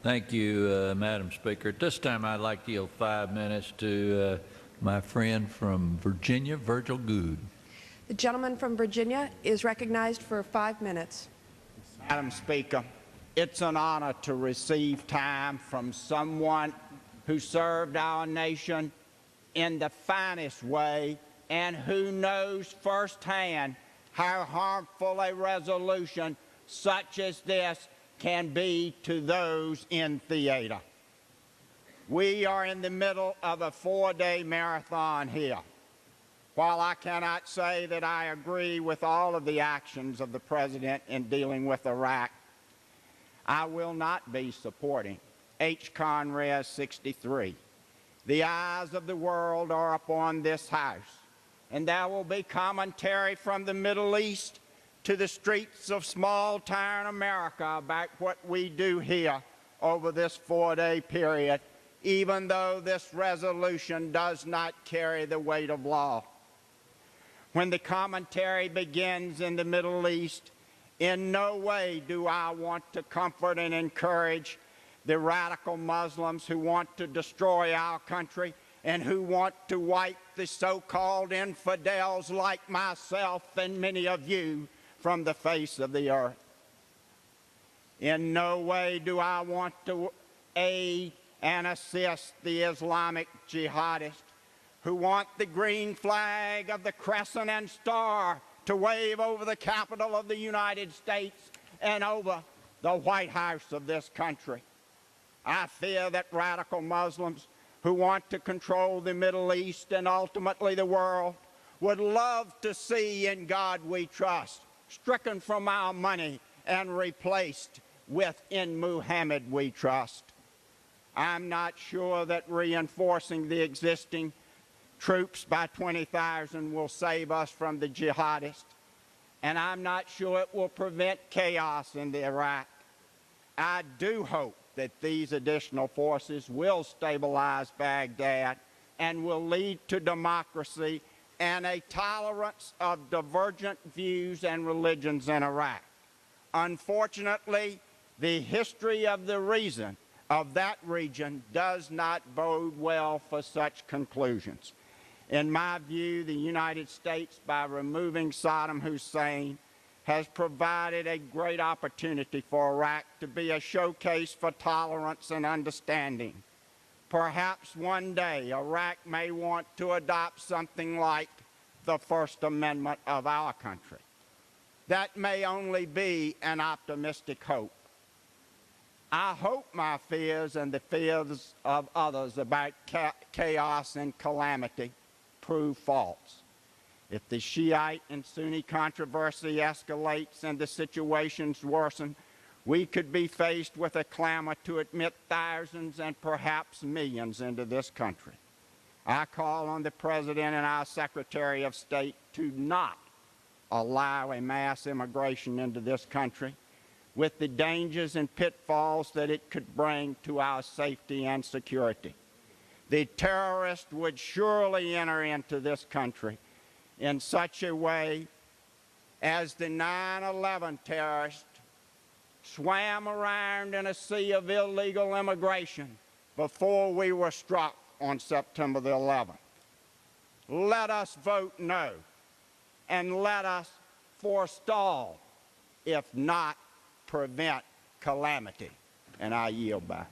Thank you, Madam Speaker. At this time, I'd like to yield 5 minutes to my friend from Virginia, Virgil Goode. The gentleman from Virginia is recognized for 5 minutes. Madam Speaker, it's an honor to receive time from someone who served our nation in the finest way and who knows firsthand how harmful a resolution such as this can be to those in theater. We are in the middle of a 4-day marathon here. While I cannot say that I agree with all of the actions of the President in dealing with Iraq, I will not be supporting H.Con. Res. 63. The eyes of the world are upon this House, and there will be commentary from the Middle East to the streets of small-town America about what we do here over this 4-day period, even though this resolution does not carry the weight of law. When the commentary begins in the Middle East, in no way do I want to comfort and encourage the radical Muslims who want to destroy our country and who want to wipe the so-called infidels like myself and many of you from the face of the earth. In no way do I want to aid and assist the Islamic jihadists who want the green flag of the crescent and star to wave over the Capitol of the United States and over the White House of this country. I fear that radical Muslims who want to control the Middle East and ultimately the world would love to see In God We Trust stricken from our money and replaced with In Muhammad We Trust. I'm not sure that reinforcing the existing troops by 20,000 will save us from the jihadists, and I'm not sure it will prevent chaos in Iraq. I do hope that these additional forces will stabilize Baghdad and will lead to democracy and a tolerance of divergent views and religions in Iraq. Unfortunately, the history of that region does not bode well for such conclusions. In my view, the United States, by removing Saddam Hussein, has provided a great opportunity for Iraq to be a showcase for tolerance and understanding. Perhaps one day Iraq may want to adopt something like the First Amendment of our country. That may only be an optimistic hope. I hope my fears and the fears of others about chaos and calamity prove false. If the Shiite and Sunni controversy escalates and the situations worsen, we could be faced with a clamor to admit thousands and perhaps millions into this country. I call on the President and our Secretary of State to not allow a mass immigration into this country with the dangers and pitfalls that it could bring to our safety and security. The terrorists would surely enter into this country in such a way as the 9/11 terrorists swam around in a sea of illegal immigration before we were struck on September the 11th. Let us vote no, and let us forestall, if not prevent, calamity. And I yield back.